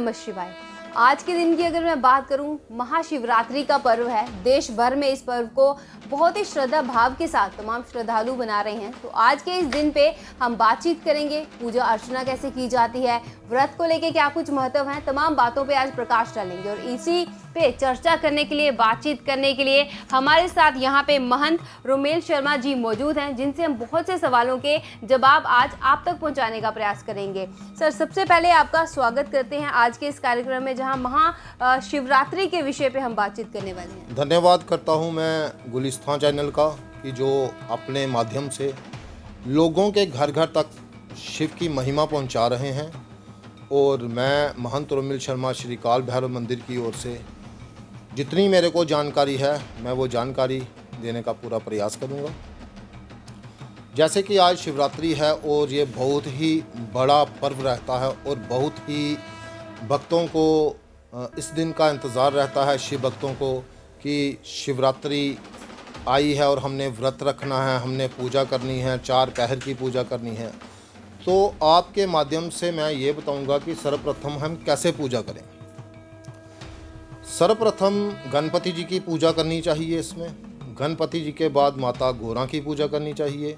नमः शिवाय। आज के दिन की अगर मैं बात करूं, महाशिवरात्रि का पर्व है। देश भर में इस पर्व को बहुत ही श्रद्धा भाव के साथ तमाम श्रद्धालु मना रहे हैं। तो आज के इस दिन पे हम बातचीत करेंगे, पूजा अर्चना कैसे की जाती है, व्रत को लेके क्या कुछ महत्व है, तमाम बातों पे आज प्रकाश डालेंगे। और इसी पे चर्चा करने के लिए, बातचीत करने के लिए हमारे साथ यहाँ पे महंत रोमेल शर्मा जी मौजूद हैं, जिनसे हम बहुत से सवालों के जवाब आज आप तक पहुँचाने का प्रयास करेंगे। सर, सबसे पहले आपका स्वागत करते हैं आज के इस कार्यक्रम में, जहाँ महाशिवरात्रि के विषय पे हम बातचीत करने वाले हैं। धन्यवाद करता हूँ मैं गुलिस्तान चैनल का कि जो अपने माध्यम से लोगों के घर घर तक शिव की महिमा पहुँचा रहे हैं। और मैं महंत रोमेल शर्मा श्री काल भैरव मंदिर की ओर से जितनी मेरे को जानकारी है मैं वो जानकारी देने का पूरा प्रयास करूँगा। जैसे कि आज शिवरात्रि है और ये बहुत ही बड़ा पर्व रहता है और बहुत ही भक्तों को इस दिन का इंतज़ार रहता है, शिव भक्तों को, कि शिवरात्रि आई है और हमने व्रत रखना है, हमने पूजा करनी है, 4 पहर की पूजा करनी है। तो आपके माध्यम से मैं ये बताऊंगा कि सर्वप्रथम हम कैसे पूजा करें। सर्वप्रथम गणपति जी की पूजा करनी चाहिए। इसमें गणपति जी के बाद माता गौरा की पूजा करनी चाहिए।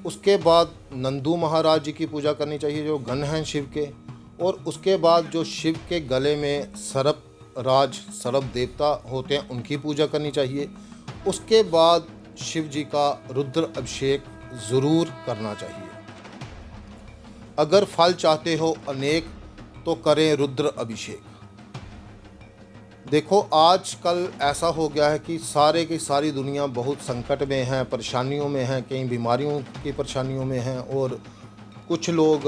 उसके बाद नंदू महाराज जी की पूजा करनी चाहिए जो गण हैं शिव के। और उसके बाद जो शिव के गले में सर्प राज सर्प देवता होते हैं उनकी पूजा करनी चाहिए। उसके बाद शिव जी का रुद्र अभिषेक ज़रूर करना चाहिए। अगर फल चाहते हो अनेक तो करें रुद्र अभिषेक। देखो, आजकल ऐसा हो गया है कि सारे की सारी दुनिया बहुत संकट में है, परेशानियों में है, कई बीमारियों की परेशानियों में हैं और कुछ लोग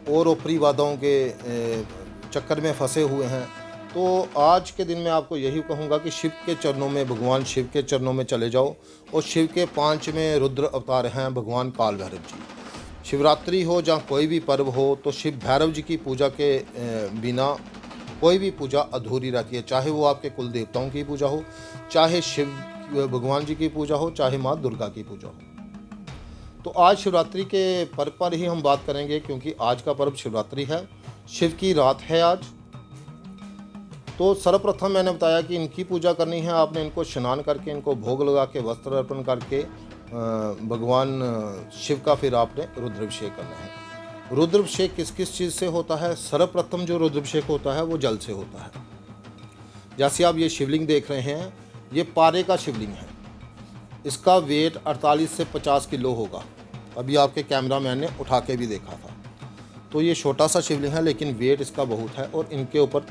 और ऊपरी वादों के चक्कर में फंसे हुए हैं। तो आज के दिन मैं आपको यही कहूँगा कि शिव के चरणों में, भगवान शिव के चरणों में चले जाओ। और शिव के 5वें रुद्र अवतार हैं भगवान काल भैरव जी। शिवरात्रि हो या कोई भी पर्व हो तो शिव भैरव जी की पूजा के बिना कोई भी पूजा अधूरी रहती है। चाहे वो आपके कुल देवताओं की पूजा हो, चाहे शिव भगवान जी की पूजा हो, चाहे माँ दुर्गा की पूजा हो। तो आज शिवरात्रि के पर्व पर ही हम बात करेंगे, क्योंकि आज का पर्व शिवरात्रि है, शिव की रात है आज। तो सर्वप्रथम मैंने बताया कि इनकी पूजा करनी है। आपने इनको स्नान करके, इनको भोग लगा के, वस्त्र अर्पण करके भगवान शिव का फिर आपने रुद्राभिषेक करना है। रुद्राभिषेक किस किस चीज़ से होता है? सर्वप्रथम जो रुद्राभिषेक होता है वो जल से होता है। जैसे आप ये शिवलिंग देख रहे हैं, ये पारे का शिवलिंग है। इसका वेट 48 से 50 किलो होगा। अभी आपके कैमरामैन ने उठा के भी देखा था। तो ये छोटा सा शिवलिंग है लेकिन वेट इसका बहुत है। और इनके ऊपर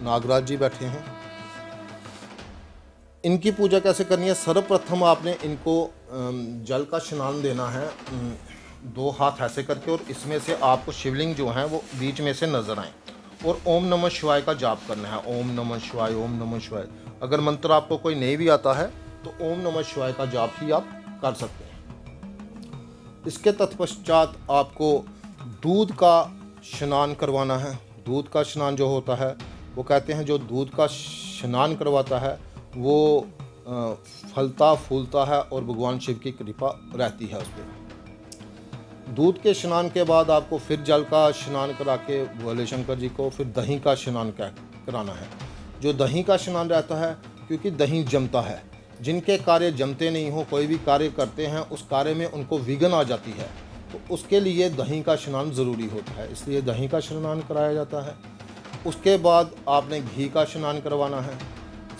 नागराज जी बैठे हैं। इनकी पूजा कैसे करनी है? सर्वप्रथम आपने इनको जल का स्नान देना है, 2 हाथ ऐसे करके, और इसमें से आपको शिवलिंग जो है वो बीच में से नजर आए और ओम नमः शिवाय का जाप करना है। ओम नमः शिवाय, ओम नमः शिवाय। अगर मंत्र आपको कोई नहीं भी आता है तो ओम नमः शिवाय का जाप ही आप कर सकते हैं। इसके तत्पश्चात आपको दूध का स्नान करवाना है। दूध का स्नान जो होता है वो कहते हैं जो दूध का स्नान करवाता है वो फलता फूलता है और भगवान शिव की कृपा रहती है उस पर। दूध के स्नान के बाद आपको फिर जल का स्नान करा के भोले शंकर जी को फिर दही का स्नान कराना है। जो दही का स्नान रहता है, क्योंकि दही जमता है, जिनके कार्य जमते नहीं हो, कोई भी कार्य करते हैं उस कार्य में उनको विघ्न आ जाती है, तो उसके लिए दही का स्नान ज़रूरी होता है, इसलिए दही का स्नान कराया जाता है। उसके बाद आपने घी का स्नान करवाना है।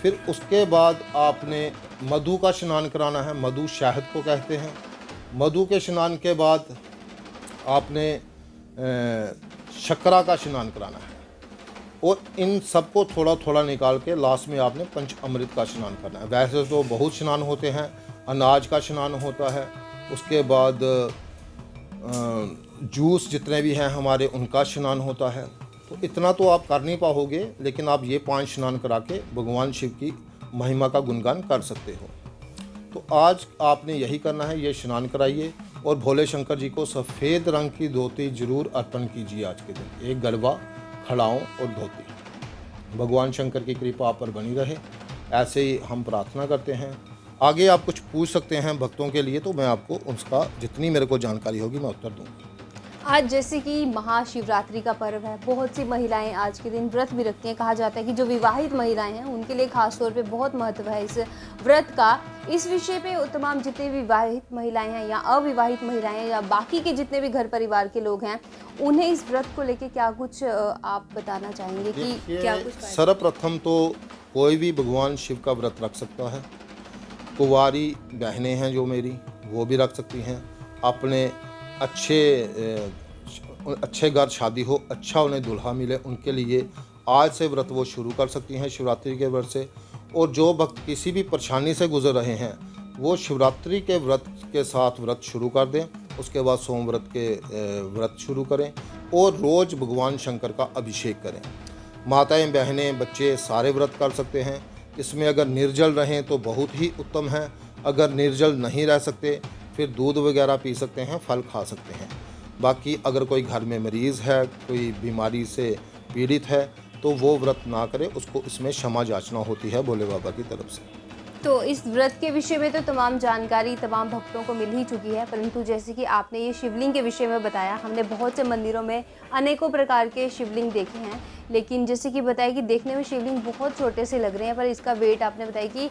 फिर उसके बाद आपने मधु का स्नान कराना है। मधु शहद को कहते हैं। मधु के स्नान के बाद आपने शक्करा का स्नान कराना है। और इन सबको थोड़ा थोड़ा निकाल के लास्ट में आपने पंच अमृत का स्नान करना है। वैसे तो बहुत स्नान होते हैं, अनाज का स्नान होता है, उसके बाद जूस जितने भी हैं हमारे उनका स्नान होता है। तो इतना तो आप कर नहीं पाओगे, लेकिन आप ये 5 स्नान करा के भगवान शिव की महिमा का गुणगान कर सकते हो। तो आज आपने यही करना है, ये स्नान कराइए और भोले शंकर जी को सफ़ेद रंग की धोती जरूर अर्पण कीजिए आज के दिन। एक गरबा, खड़ाऊँ और धोती। भगवान शंकर की कृपा आप पर बनी रहे, ऐसे ही हम प्रार्थना करते हैं। आगे आप कुछ पूछ सकते हैं भक्तों के लिए, तो मैं आपको उसका जितनी मेरे को जानकारी होगी मैं उत्तर दूँगा। आज जैसे कि महाशिवरात्रि का पर्व है, बहुत सी महिलाएं आज के दिन व्रत भी रखती हैं। कहा जाता है कि जो विवाहित महिलाएं हैं उनके लिए खास तौर पे बहुत महत्व है इस व्रत का। इस विषय पे तमाम जितने भी विवाहित महिलाएं हैं या अविवाहित महिलाएं हैं या बाकी के जितने भी घर परिवार के लोग हैं, उन्हें इस व्रत को लेके क्या कुछ आप बताना चाहेंगे कि क्या कुछ सर्वप्रथम तो कोई भी भगवान शिव का व्रत रख सकता है। कुंवारी बहनें हैं जो मेरी, वो भी रख सकती हैं। अपने अच्छे घर शादी हो, अच्छा उन्हें दुल्हा मिले, उनके लिए आज से व्रत वो शुरू कर सकती हैं शिवरात्रि के व्रत से। और जो भक्त किसी भी परेशानी से गुजर रहे हैं वो शिवरात्रि के व्रत के साथ व्रत शुरू कर दें। उसके बाद सोमव्रत के व्रत शुरू करें और रोज़ भगवान शंकर का अभिषेक करें। माताएं, बहनें, बच्चे सारे व्रत कर सकते हैं। इसमें अगर निर्जल रहें तो बहुत ही उत्तम है। अगर निर्जल नहीं रह सकते फिर दूध वगैरह पी सकते हैं, फल खा सकते हैं। बाकी अगर कोई घर में मरीज़ है, कोई बीमारी से पीड़ित है तो वो व्रत ना करे, उसको इसमें क्षमा याचना होती है भोले बाबा की तरफ से। तो इस व्रत के विषय में तो तमाम जानकारी तमाम भक्तों को मिल ही चुकी है, परंतु जैसे कि आपने ये शिवलिंग के विषय में बताया, हमने बहुत से मंदिरों में अनेकों प्रकार के शिवलिंग देखे हैं, लेकिन जैसे कि बताया कि देखने में शिवलिंग बहुत छोटे से लग रहे हैं, पर इसका वेट आपने बताया कि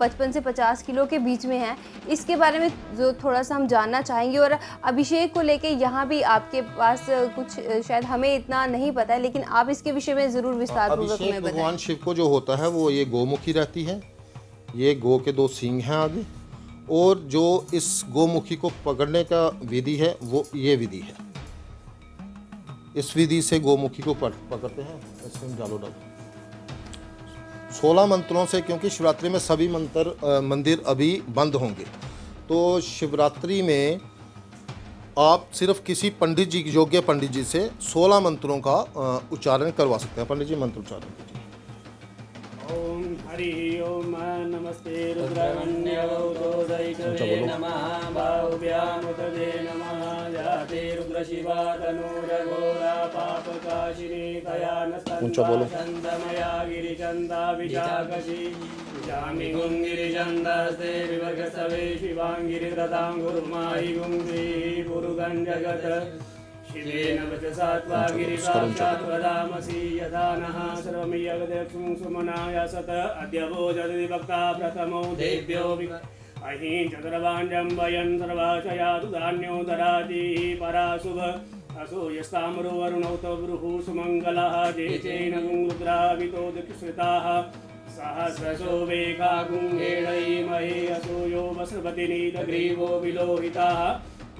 55 से 50 किलो के बीच में है। इसके बारे में जो थोड़ा सा हम जानना चाहेंगे। और अभिषेक को लेके यहाँ भी आपके पास कुछ शायद हमें इतना नहीं पता है, लेकिन आप इसके विषय में ज़रूर विस्तारपूर्वक हमें बताएं। भगवान शिव को जो होता है वो ये गोमुखी रहती है, ये गो के 2 सींग हैं आगे, और जो इस गोमुखी को पकड़ने का विधि है वो ये विधि है। इस विधि से गोमुखी को पकड़ते हैं, इसमें डालो 16 मंत्रों से, क्योंकि शिवरात्रि में सभी मंदिर अभी बंद होंगे, तो शिवरात्रि में आप सिर्फ किसी पंडित जी, योग्य पंडित जी से 16 मंत्रों का उच्चारण करवा सकते हैं। पंडित जी मंत्र उच्चारण कीजिए। ओम हरि ओम नमस्ते रुद्रवन्योदयितवे नमः बाहुभ्यामुतदे नमः जाते रुद्रशिवा तनूरघोरा पापकाशिनी दयानस्तन्मया गिरिचन्दा विशाखसी जामि गुंगिरिचन्दस्ते विवर्गसवे शिवाङ्गिरिदतां गुरुमाहि गुंग्री पुरुगं जगत् शिवेन वचसा त्वा गिरिसाक्षात् वदामसि यथा नः सर्वमियगदक्षं सुमनाय सत अद्य वो जगदिभक्ता प्रथमो देव्यो अहीं चतुर्वाण्यं वयन् सर्वाशयातु धान्यो दराति पराशुभ असूयस्ताम्रो वरुणौ तवृः सुमङ्गलः जेचेन रुद्रावितो दिक्श्रिताः सहस्रशो वेगा गुङ्गेणैमहे असूयो वसृपतिनीतग्रीवो विलोहिताः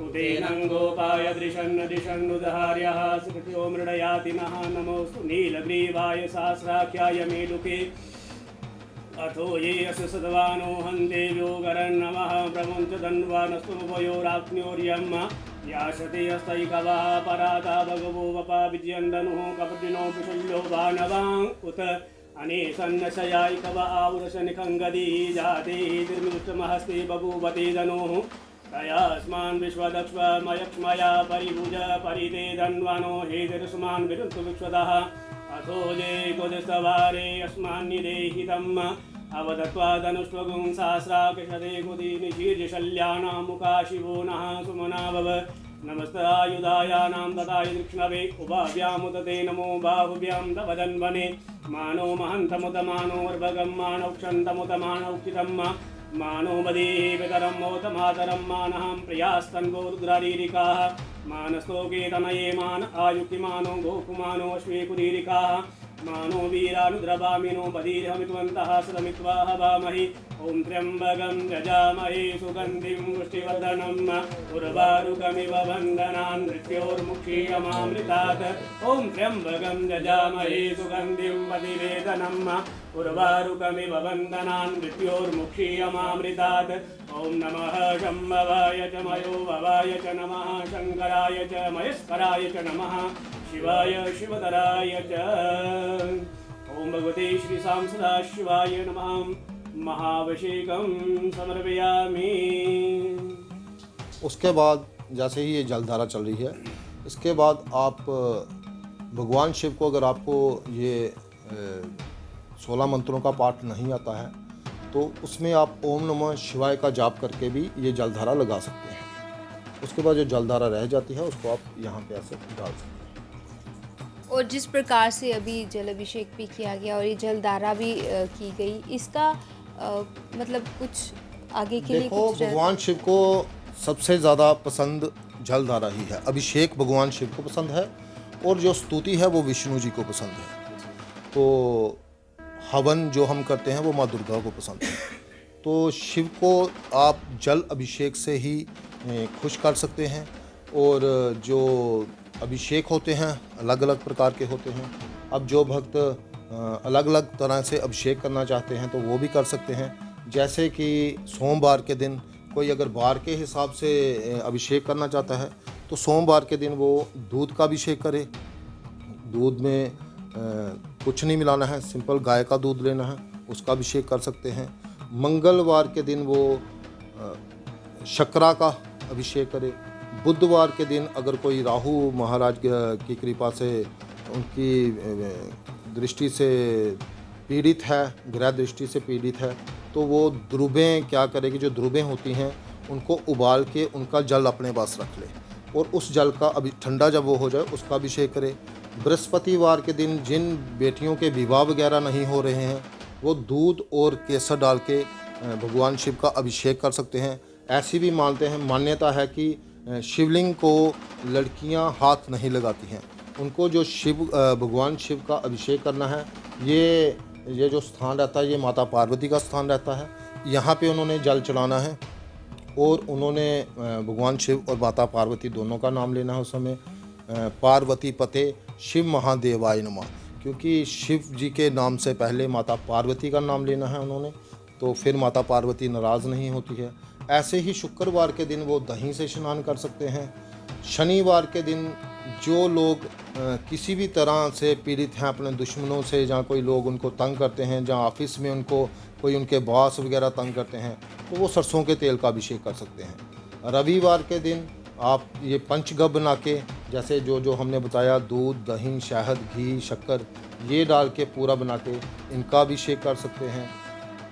उदेनङ्गोपाय दृशन्नुदहार्यः सुकृत्यो मृडयाति नः नमोऽस्तु नीलग्रीवाय सहस्राख्याय मेलुके अथो ये अस्य सद्वानो हन्देव्यो गरन्नमः प्रमुञ्च धन्वानस्तुभयोराप्न्योर्यम् याशते हस्तैकवः पराता भगवो वपा विजयन्दनुः कपटिनो विशल्यो वानवां उत अनेसन्नशयायिकव आवुरशनिखङ्गदी जाते निर्मिष्टमहस्ते बभूवते धनुः तयास्मान् विश्वदक्ष्मयक्ष्मया परिभुज परिते धन्वानो हेतिरुष्मान् विरुन्तु विश्वदः अथो जे कुदिस्तवारे अस्मान्निदेहितम् अवदत्वा धनुष्वगुं सहस्राकृशते कुदीनिशीर्षल्यानां मुखा शिवो नः सुमना भव नमस्तायुधायानां तथा दृक्ष्णवे उभाभ्यामुदते नमो बाहुभ्यां तवदन्वने मानो महन्तमुत मानो वर्भगं मानौक्षन्तमुत मानौक्षितं मानो बधीः पितरं मोत मातरं मानः प्रियास्तन्वो रुद्रारीरिकाः मानस्तोके तनये मान आयुक्तिमानो गोकुमानो अश्वेकुरीरिकाः मानो वीरानुद्रवामिनो बधीरहमित्वन्तः सदमित्वा हवामहि ॐ त्र्यम्बकं यजामहे सुगन्धिं पुष्टिवर्धनम् उर्वारुकमिव बन्धनान् मृत्योर्मुक्षीयमामृतात् ॐ त्र्यम्बकं यजामहे सुगन्धिं पतिवेदनम् उर्वारुकमिव बन्धनान् मृत्योर्मुक्षीयमामृतात् ॐ नमः शम्भवाय च मयो भवाय च नमः शङ्कराय च महेश्वराय च नमः शिवाय शिवतराय च ओम भगवते श्री साम सदाशिवाय नमः महाभिषेकं समर्पयामि। उसके बाद जैसे ही ये जलधारा चल रही है, इसके बाद आप भगवान शिव को, अगर आपको ये 16 मंत्रों का पाठ नहीं आता है तो उसमें आप ओम नमः शिवाय का जाप करके भी ये जलधारा लगा सकते हैं। उसके बाद जो जलधारा रह जाती है उसको आप यहाँ पे ऐसे डाल सकते हैं। और जिस प्रकार से अभी जल अभिषेक भी किया गया और ये जलधारा भी की गई, इसका मतलब कुछ आगे के लिए देखो, कुछ भगवान शिव को सबसे ज़्यादा पसंद जलधारा ही है। अभिषेक भगवान शिव को पसंद है और जो स्तुति है वो विष्णु जी को पसंद है। तो हवन जो हम करते हैं वो माँ दुर्गा को पसंद है। तो शिव को आप जल अभिषेक से ही खुश कर सकते हैं। और जो अभिषेक होते हैं अलग अलग प्रकार के होते हैं। अब जो भक्त अलग अलग तरह से अभिषेक करना चाहते हैं तो वो भी कर सकते हैं। जैसे कि सोमवार के दिन कोई अगर वार के हिसाब से अभिषेक करना चाहता है तो सोमवार के दिन वो दूध का अभिषेक करे। दूध में कुछ नहीं मिलाना है, सिंपल गाय का दूध लेना है, उसका अभिषेक कर सकते हैं। मंगलवार के दिन वो शक्करा का अभिषेक करे। बुधवार के दिन अगर कोई राहु महाराज की कृपा से उनकी दृष्टि से पीड़ित है, ग्रह दृष्टि से पीड़ित है, तो वो द्रुबें क्या करेगी, जो द्रुबें होती हैं उनको उबाल के उनका जल अपने पास रख ले और उस जल का अभी ठंडा जब वो हो जाए उसका अभिषेक करे। बृहस्पतिवार के दिन जिन बेटियों के विवाह वगैरह नहीं हो रहे हैं वो दूध और केसर डाल के भगवान शिव का अभिषेक कर सकते हैं। ऐसी भी मानते हैं, मान्यता है कि शिवलिंग को लड़कियां हाथ नहीं लगाती हैं। उनको जो भगवान शिव का अभिषेक करना है, ये जो स्थान रहता है ये माता पार्वती का स्थान रहता है। यहाँ पे उन्होंने जल चढ़ाना है और उन्होंने भगवान शिव और माता पार्वती दोनों का नाम लेना है उस समय। पार्वती पते शिव महादेवाय नमः, क्योंकि शिव जी के नाम से पहले माता पार्वती का नाम लेना है उन्होंने, तो फिर माता पार्वती नाराज़ नहीं होती है। ऐसे ही शुक्रवार के दिन वो दही से स्नान कर सकते हैं। शनिवार के दिन जो लोग किसी भी तरह से पीड़ित हैं अपने दुश्मनों से, जहाँ कोई लोग उनको तंग करते हैं, जहाँ ऑफिस में उनको कोई उनके बॉस वगैरह तंग करते हैं, तो वो सरसों के तेल का अभिषेक कर सकते हैं। रविवार के दिन आप ये पंचगव्य बना के, जैसे जो हमने बताया, दूध, दही, शहद, घी, शक्कर, ये डाल के पूरा बना के इनका अभिषेक कर सकते हैं।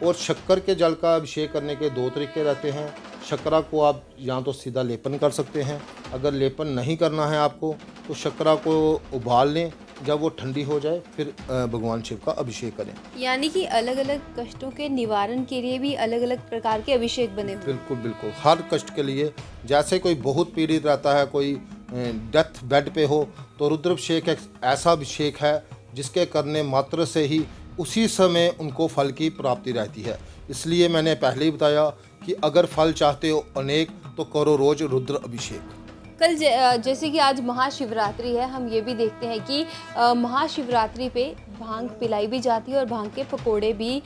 और शक्कर के जल का अभिषेक करने के दो तरीके रहते हैं। शक्करा को आप या तो सीधा लेपन कर सकते हैं, अगर लेपन नहीं करना है आपको तो शक्करा को उबाल लें, जब वो ठंडी हो जाए फिर भगवान शिव का अभिषेक करें। यानी कि अलग अलग कष्टों के निवारण के लिए भी अलग अलग प्रकार के अभिषेक बने हुए। बिल्कुल बिल्कुल, हर कष्ट के लिए। जैसे कोई बहुत पीड़ित रहता है, कोई डेथ बेड पे हो, तो रुद्राभिषेक एक ऐसा अभिषेक है जिसके करने मात्र से ही उसी समय उनको फल की प्राप्ति रहती है। इसलिए मैंने पहले ही बताया कि अगर फल चाहते हो अनेक तो करो रोज रुद्र अभिषेक। कल जैसे कि आज महाशिवरात्रि है, हम ये भी देखते हैं कि महाशिवरात्रि पे भांग पिलाई भी जाती है और भांग के पकोड़े भी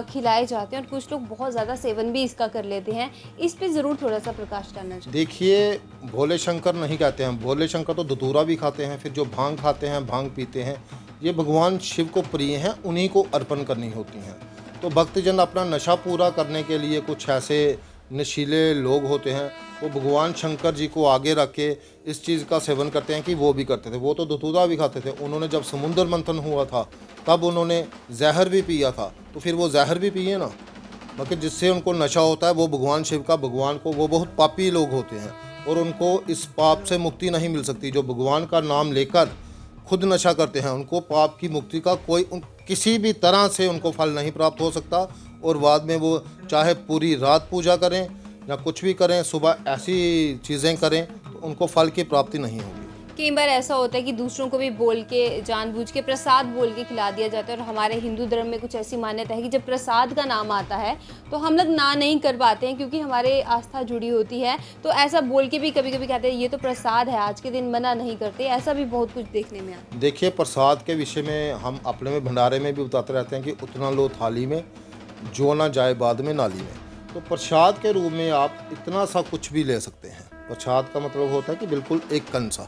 खिलाए जाते हैं और कुछ लोग बहुत ज़्यादा सेवन भी इसका कर लेते हैं। इस पे ज़रूर थोड़ा सा प्रकाश डालना चाहिए। देखिए, भोले शंकर नहीं कहते हैं, भोले शंकर तो धतूरा भी खाते हैं, फिर जो भांग खाते हैं, भांग पीते हैं, ये भगवान शिव को प्रिय हैं, उन्हीं को अर्पण करनी होती हैं। तो भक्तजन अपना नशा पूरा करने के लिए कुछ ऐसे नशीले लोग होते हैं, वो भगवान शंकर जी को आगे रख के इस चीज़ का सेवन करते हैं कि वो भी करते थे। वो तो धतूरा भी खाते थे। उन्होंने जब समुद्र मंथन हुआ था तब उन्होंने जहर भी पिया था, तो फिर वो जहर भी पिए ना, बाकी जिससे उनको नशा होता है वो भगवान शिव का, भगवान को, वो बहुत पापी लोग होते हैं और उनको इस पाप से मुक्ति नहीं मिल सकती। जो भगवान का नाम लेकर खुद नशा करते हैं उनको पाप की मुक्ति का किसी भी तरह से उनको फल नहीं प्राप्त हो सकता। और बाद में वो चाहे पूरी रात पूजा करें या कुछ भी करें, सुबह ऐसी चीज़ें करें, तो उनको फल की प्राप्ति नहीं होगी। कई बार ऐसा होता है कि दूसरों को भी बोल के, जानबूझ के प्रसाद बोल के खिला दिया जाता है और हमारे हिंदू धर्म में कुछ ऐसी मान्यता है कि जब प्रसाद का नाम आता है तो हम लोग ना नहीं कर पाते हैं क्योंकि हमारे आस्था जुड़ी होती है। तो ऐसा बोल के भी कभी कभी कहते हैं ये तो प्रसाद है, आज के दिन मना नहीं करते। ऐसा भी बहुत कुछ देखने में आता है। देखिए, प्रसाद के विषय में हम अपने में भंडारे में भी बताते रहते हैं कि उतना लो थाली में जो ना जाए बाद में नाली में। तो प्रसाद के रूप में आप इतना सा कुछ भी ले सकते हैं। प्रसाद का मतलब होता है कि बिल्कुल एक कण सा,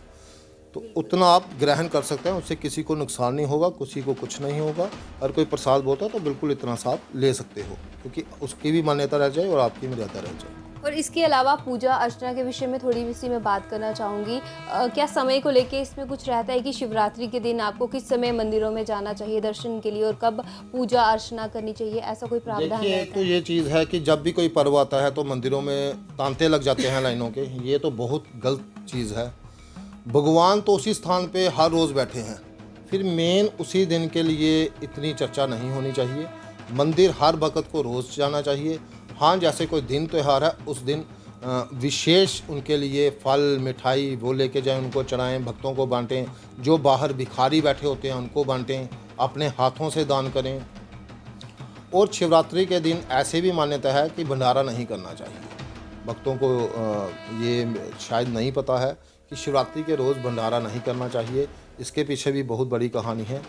तो उतना आप ग्रहण कर सकते हैं, उससे किसी को नुकसान नहीं होगा, किसी को कुछ नहीं होगा। और कोई प्रसाद बोलता है तो बिल्कुल इतना सा आप ले सकते हो, क्योंकि उसकी भी मान्यता रह जाए और आपकी मर्यादा रह जाए। और इसके अलावा पूजा अर्चना के विषय में थोड़ी सी मैं बात करना चाहूँगी। क्या समय को लेके इसमें कुछ रहता है कि शिवरात्रि के दिन आपको किस समय मंदिरों में जाना चाहिए दर्शन के लिए और कब पूजा अर्चना करनी चाहिए, ऐसा कोई प्रावधान देखिए, रहता तो है? ये चीज़ है कि जब भी कोई पर्व आता है तो मंदिरों में तांते लग जाते हैं लाइनों के। ये तो बहुत गलत चीज़ है। भगवान तो उसी स्थान पे हर रोज़ बैठे हैं, फिर मेन उसी दिन के लिए इतनी चर्चा नहीं होनी चाहिए। मंदिर हर भक्त को रोज़ जाना चाहिए। हाँ, जैसे कोई दिन त्यौहार है उस दिन विशेष उनके लिए फल मिठाई वो लेके जाएं, उनको चढ़ाएं, भक्तों को बांटें। जो बाहर भिखारी बैठे होते हैं उनको बांटें, अपने हाथों से दान करें। और शिवरात्रि के दिन ऐसे भी मान्यता है कि भंडारा नहीं करना चाहिए। भक्तों को ये शायद नहीं पता है कि शिवरात्रि के रोज़ भंडारा नहीं करना चाहिए। इसके पीछे भी बहुत बड़ी कहानी है,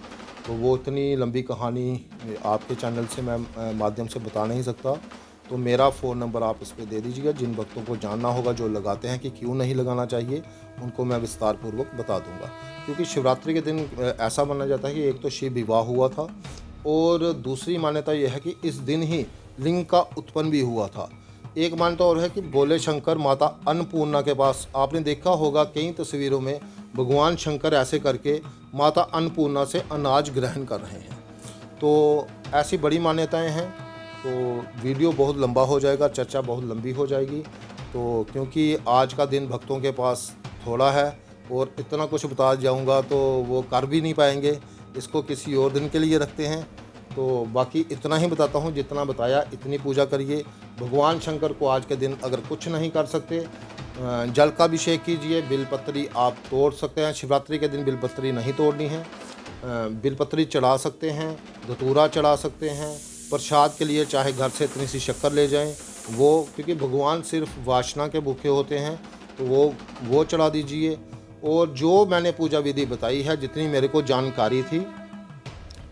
तो वो इतनी लंबी कहानी आपके चैनल से मैं माध्यम से बता नहीं सकता। तो मेरा फ़ोन नंबर आप इस पर दे दीजिएगा। जिन भक्तों को जानना होगा, जो लगाते हैं कि क्यों नहीं लगाना चाहिए, उनको मैं विस्तार पूर्वक बता दूंगा। क्योंकि शिवरात्रि के दिन ऐसा माना जाता है कि एक तो शिव विवाह हुआ था और दूसरी मान्यता यह है कि इस दिन ही लिंग का उत्पन्न भी हुआ था। एक मान्यता और है कि भोले शंकर माता अन्नपूर्णा के पास, आपने देखा होगा कई तस्वीरों में भगवान शंकर ऐसे करके माता अन्नपूर्णा से अनाज ग्रहण कर रहे हैं। तो ऐसी बड़ी मान्यताएं हैं। तो वीडियो बहुत लंबा हो जाएगा, चर्चा बहुत लंबी हो जाएगी। तो क्योंकि आज का दिन भक्तों के पास थोड़ा है और इतना कुछ बता जाऊंगा तो वो कर भी नहीं पाएंगे, इसको किसी और दिन के लिए रखते हैं। तो बाकी इतना ही बताता हूँ, जितना बताया इतनी पूजा करिए। भगवान शंकर को आज के दिन अगर कुछ नहीं कर सकते, जल का अभिषेक कीजिए। बिलपत्री आप तोड़ सकते हैं, शिवरात्रि के दिन बिलपत्री नहीं तोड़नी है। बिलपत्री चढ़ा सकते हैं, धतूरा चढ़ा सकते हैं। प्रसाद के लिए चाहे घर से इतनी सी शक्कर ले जाएं, वो क्योंकि भगवान सिर्फ वासना के भूखे होते हैं, तो वो चढ़ा दीजिए। और जो मैंने पूजा विधि बताई है, जितनी मेरे को जानकारी थी,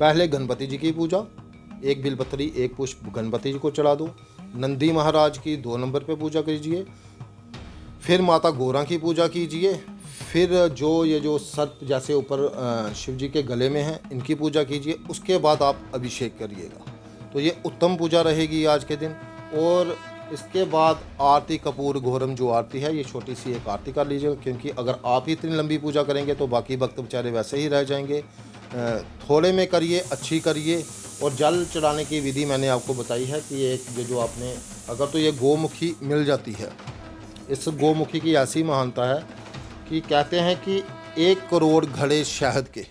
पहले गणपति जी की पूजा, एक बिलपत्री एक पुष्प गणपति जी को चढ़ा दो। नंदी महाराज की 2 नंबर पे पूजा कीजिए। फिर माता गौरा की पूजा कीजिए। फिर जो सर्प जैसे ऊपर शिव जी के गले में हैं, इनकी पूजा कीजिए। उसके बाद आप अभिषेक करिएगा। तो ये उत्तम पूजा रहेगी आज के दिन। और इसके बाद आरती कपूर घोरम जो आरती है, ये छोटी सी एक आरती कर लीजिएगा, क्योंकि अगर आप ही इतनी लंबी पूजा करेंगे तो बाकी भक्त बेचारे वैसे ही रह जाएंगे। थोड़े में करिए, अच्छी करिए। और जल चढ़ाने की विधि मैंने आपको बताई है कि एक जो आपने, अगर तो ये गोमुखी मिल जाती है, इस गोमुखी की ऐसी महानता है कि कहते हैं कि 1 करोड़ घड़े शहद के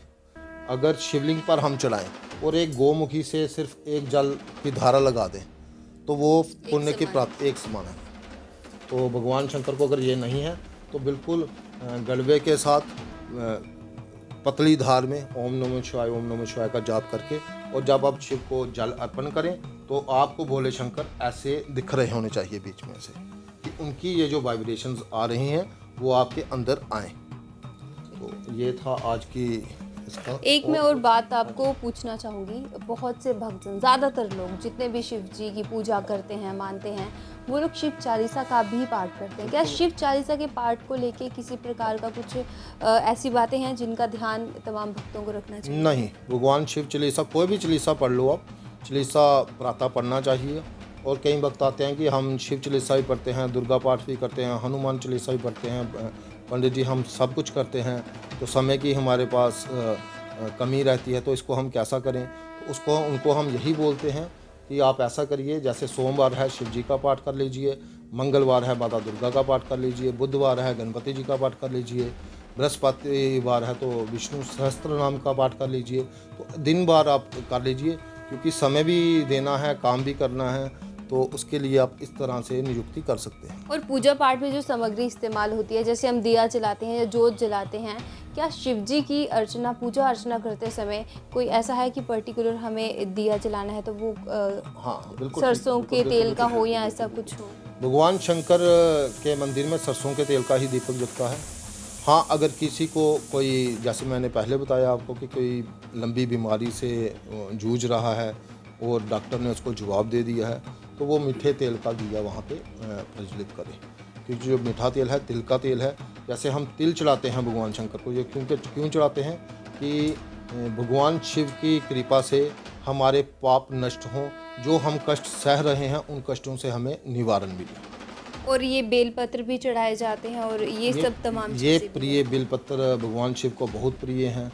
अगर शिवलिंग पर हम चढ़ाएं और एक गोमुखी से सिर्फ एक जल की धारा लगा दें, तो वो पुण्य की प्राप्ति एक समान है। तो भगवान शंकर को अगर ये नहीं है तो बिल्कुल गड़बे के साथ पतली धार में ओम नमः शिवाय का जाप करके, और जब आप शिव को जल अर्पण करें तो आपको भोले शंकर ऐसे दिख रहे होने चाहिए बीच में से, कि उनकी ये जो वाइब्रेशंस आ रही हैं वो आपके अंदर आएँ। तो ये था आज की इसका। एक मैं और बात आपको पूछना चाहूँगी। बहुत से भक्तजन, ज़्यादातर लोग जितने भी शिव जी की पूजा करते हैं, मानते हैं, वो लोग शिव चालीसा का भी पाठ करते हैं। क्या शिव चालीसा के पाठ को लेके किसी प्रकार का कुछ ऐसी बातें हैं जिनका ध्यान तमाम भक्तों को रखना चाहिए? नहीं, भगवान शिव चालीसा, कोई भी चालीसा पढ़ लो आप, चालीसा प्रातः पढ़ना चाहिए। और कई भक्त आते हैं कि हम शिव चालीसा भी पढ़ते हैं, दुर्गा पाठ भी करते हैं, हनुमान चालीसा भी पढ़ते हैं, पंडित जी हम सब कुछ करते हैं, तो समय की हमारे पास कमी रहती है, तो इसको हम कैसा करें? तो उनको हम यही बोलते हैं कि आप ऐसा करिए, जैसे सोमवार है शिव जी का पाठ कर लीजिए, मंगलवार है माता दुर्गा का पाठ कर लीजिए, बुधवार है गणपति जी का पाठ कर लीजिए, बृहस्पतिवार है तो विष्णु सहस्त्र नाम का पाठ कर लीजिए। तो दिन बार आप कर लीजिए, क्योंकि समय भी देना है, काम भी करना है, तो उसके लिए आप इस तरह से नियुक्ति कर सकते हैं। और पूजा पाठ में जो सामग्री इस्तेमाल होती है, जैसे हम दिया जलाते हैं या जोत जलाते हैं, क्या शिव जी की अर्चना, पूजा अर्चना करते समय कोई ऐसा है कि पर्टिकुलर हमें दिया जलाना है तो वो हाँ बिल्कुल, सरसों के तेल का हो या ऐसा कुछ हो? भगवान शंकर के मंदिर में सरसों के तेल का ही दीपक जलता है। हाँ, अगर किसी को कोई, जैसे मैंने पहले बताया आपको कि कोई लंबी बीमारी से जूझ रहा है और डॉक्टर ने उसको जवाब दे दिया है, तो वो मीठे तेल का दिया वहाँ पे प्रज्वलित करें। क्योंकि जो मीठा तेल है, तिल का तेल है, जैसे हम तिल चढ़ाते हैं भगवान शंकर को, ये क्यों चढ़ाते हैं कि भगवान शिव की कृपा से हमारे पाप नष्ट हों, जो हम कष्ट सह रहे हैं उन कष्टों से हमें निवारण मिले। और ये बेलपत्र भी चढ़ाए जाते हैं और ये सब तमाम ये चीज़ें भी प्रिय बिलपत्र भगवान शिव को बहुत प्रिय हैं,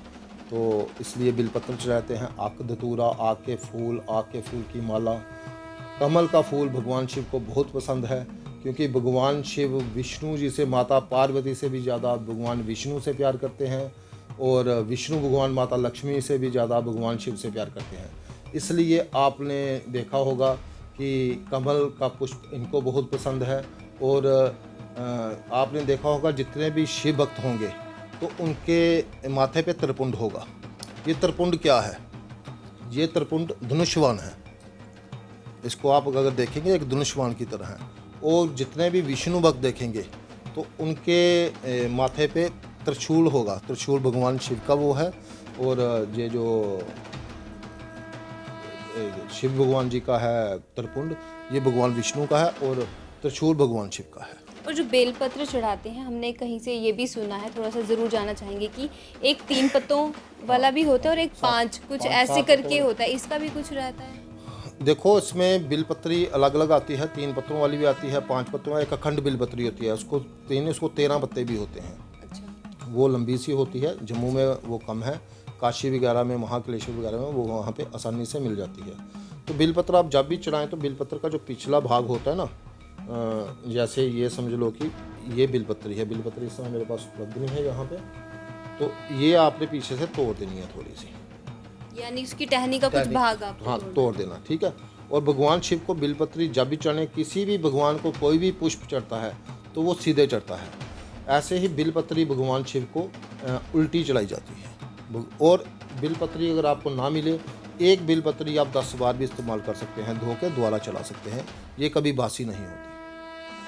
तो इसलिए बिलपत्र चढ़ाते हैं। आक धतूरा, आक के फूल की माला, कमल का फूल भगवान शिव को बहुत पसंद है, क्योंकि भगवान शिव विष्णु जी से, माता पार्वती से भी ज़्यादा भगवान विष्णु से प्यार करते हैं, और विष्णु भगवान माता लक्ष्मी से भी ज़्यादा भगवान शिव से प्यार करते हैं। इसलिए आपने देखा होगा कि कमल का पुष्प इनको बहुत पसंद है। और आपने देखा होगा जितने भी शिव भक्त होंगे तो उनके माथे पे त्रिपुंड होगा। ये त्रिपुंड क्या है? ये त्रिपुंड धनुष्वान है। इसको आप अगर देखेंगे एक धनुष्वान की तरह है। और जितने भी विष्णु भक्त देखेंगे तो उनके माथे पे त्रिशूल होगा। त्रिशूल भगवान शिव का वो है, और ये जो शिव भगवान जी का है त्रिपुंड, ये भगवान विष्णु का है, और त्रिशूल भगवान शिव का है। और जो बेलपत्र चढ़ाते हैं, हमने कहीं से ये भी सुना है, थोड़ा सा ज़रूर जानना चाहेंगे कि एक 3 पत्तों वाला भी होता है और एक 5 कुछ ऐसे करके होता है, इसका भी कुछ रहता है? देखो, इसमें बिलपत्री अलग अलग आती है, 3 पत्तों वाली भी आती है, 5 पत्तों वाली, एक अखंड बिलपत्री होती है, उसको 13 पत्ते भी होते हैं। अच्छा। वो लंबी सी होती है, जम्मू में वो कम है, काशी वगैरह में, महाकालेश्वर वगैरह में वो वहाँ पे आसानी से मिल जाती है। तो बिलपत्र आप जब भी चढ़ाएं तो बिलपत्र का जो पिछला भाग होता है ना, जैसे ये समझ लो कि ये बिलपत्री है, बिलपत्री इस समय मेरे पास उपलब्ध नहीं है यहाँ पे, तो ये आपने पीछे से तोड़ देनी है थोड़ी सी, यानी उसकी टहनी का कुछ भाग आपको हाँ तोड़ देना, ठीक है। और भगवान शिव को बिलपत्री जब भी चढ़े, किसी भी भगवान को कोई भी पुष्प चढ़ता है तो वो सीधे चढ़ता है। ऐसे ही बिलपत्री भगवान शिव को उल्टी चढ़ाई जाती है। और बिलपत्री अगर आपको ना मिले, एक बिलपत्री आप 10 बार भी इस्तेमाल कर सकते हैं, धो के दोबारा चला सकते हैं, ये कभी बासी नहीं होती।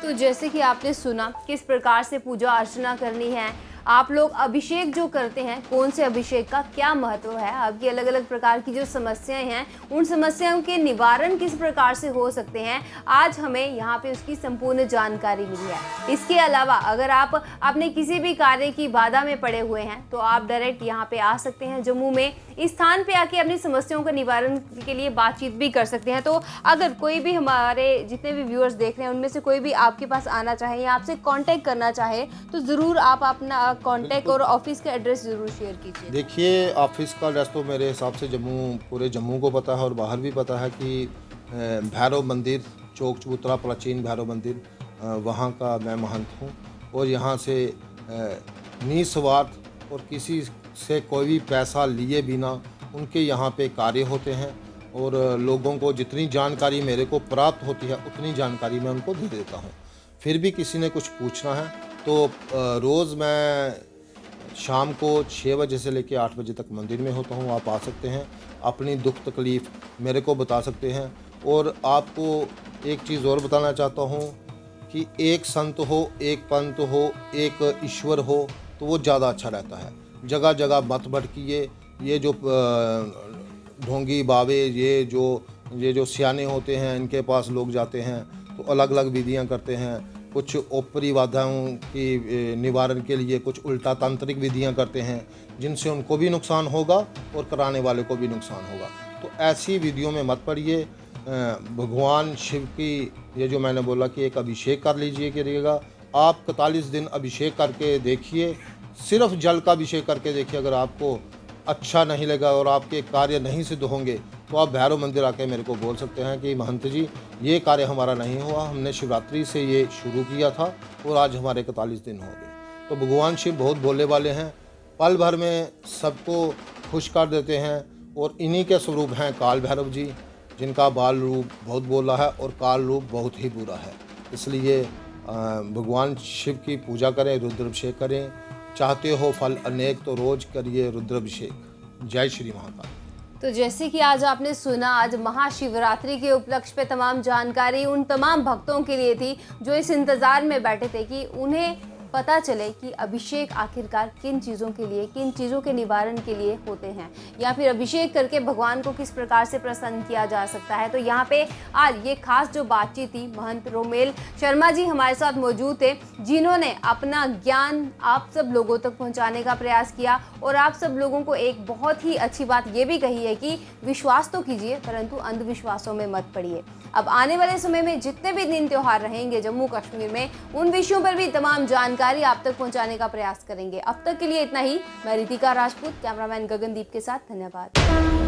तो जैसे कि आपने सुना किस प्रकार से पूजा अर्चना करनी है, आप लोग अभिषेक जो करते हैं, कौन से अभिषेक का क्या महत्व है, आपकी अलग अलग प्रकार की जो समस्याएं हैं, उन समस्याओं के निवारण किस प्रकार से हो सकते हैं, आज हमें यहाँ पे उसकी संपूर्ण जानकारी मिली है। इसके अलावा अगर आप अपने किसी भी कार्य की बाधा में पड़े हुए हैं तो आप डायरेक्ट यहाँ पे आ सकते हैं जम्मू में, इस स्थान पे आके अपनी समस्याओं का निवारण के लिए बातचीत भी कर सकते हैं। तो अगर कोई भी हमारे जितने भी व्यूअर्स देख रहे हैं उनमें से कोई भी आपके पास आना चाहे या आपसे कांटेक्ट करना चाहे तो ज़रूर आप अपना कांटेक्ट और ऑफिस का एड्रेस ज़रूर शेयर कीजिए। देखिए, ऑफिस का एड्रेस तो मेरे हिसाब से जम्मू, पूरे जम्मू को पता है और बाहर भी पता है कि भैरव मंदिर, चौक चबूतरा प्राचीन भैरव मंदिर, वहाँ का मैं महंत हूँ। और यहाँ से निस्वार्थ और किसी से कोई भी पैसा लिए बिना उनके यहाँ पे कार्य होते हैं, और लोगों को जितनी जानकारी मेरे को प्राप्त होती है उतनी जानकारी मैं उनको दे देता हूँ। फिर भी किसी ने कुछ पूछना है तो रोज़ मैं शाम को 6 बजे से लेकर 8 बजे तक मंदिर में होता हूँ। आप आ सकते हैं, अपनी दुख तकलीफ़ मेरे को बता सकते हैं। और आपको एक चीज़ और बताना चाहता हूँ कि एक संत हो, एक पंत हो, एक ईश्वर हो तो वो ज़्यादा अच्छा रहता है। जगह जगह मत भटकिए। ये जो ढोंगी बावे, ये जो सियाने होते हैं, इनके पास लोग जाते हैं तो अलग अलग विधियाँ करते हैं। कुछ ऊपरी बाधाओं की निवारण के लिए कुछ उल्टा तांत्रिक विधियां करते हैं, जिनसे उनको भी नुकसान होगा और कराने वाले को भी नुकसान होगा। तो ऐसी विधियों में मत पड़िए। भगवान शिव की ये जो मैंने बोला कि एक अभिषेक कर लीजिए करिएगा। आप 41 दिन अभिषेक करके देखिए, सिर्फ जल का अभिषेक करके देखिए। अगर आपको अच्छा नहीं लगा और आपके कार्य नहीं सिद्ध होंगे तो आप भैरव मंदिर आके मेरे को बोल सकते हैं कि महंत जी ये कार्य हमारा नहीं हुआ, हमने शिवरात्रि से ये शुरू किया था और आज हमारे 41 दिन हो गए। तो भगवान शिव बहुत भोले वाले हैं, पल भर में सबको खुश कर देते हैं। और इन्हीं के स्वरूप हैं काल भैरव जी, जिनका बाल रूप बहुत बोला है और काल रूप बहुत ही बुरा है। इसलिए भगवान शिव की पूजा करें, रुद्राभिषेक करें। चाहते हो फल अनेक तो रोज करिए रुद्राभिषेक। जय श्री महाकाल। तो जैसे कि आज आपने सुना, आज महाशिवरात्रि के उपलक्ष्य पे तमाम जानकारी उन तमाम भक्तों के लिए थी जो इस इंतज़ार में बैठे थे कि उन्हें पता चले कि अभिषेक आखिरकार किन चीज़ों के लिए, किन चीज़ों के निवारण के लिए होते हैं, या फिर अभिषेक करके भगवान को किस प्रकार से प्रसन्न किया जा सकता है। तो यहाँ पे आज ये खास जो बातचीत थी, महंत रोमेल शर्मा जी हमारे साथ मौजूद थे, जिन्होंने अपना ज्ञान आप सब लोगों तक पहुँचाने का प्रयास किया और आप सब लोगों को एक बहुत ही अच्छी बात ये भी कही है कि विश्वास तो कीजिए परंतु अंधविश्वासों में मत पड़िए। अब आने वाले समय में जितने भी दिन त्योहार रहेंगे जम्मू कश्मीर में, उन विषयों पर भी तमाम जानकारी आप तक पहुंचाने का प्रयास करेंगे। अब तक के लिए इतना ही। मैं रितिका राजपूत, कैमरामैन गगनदीप के साथ, धन्यवाद।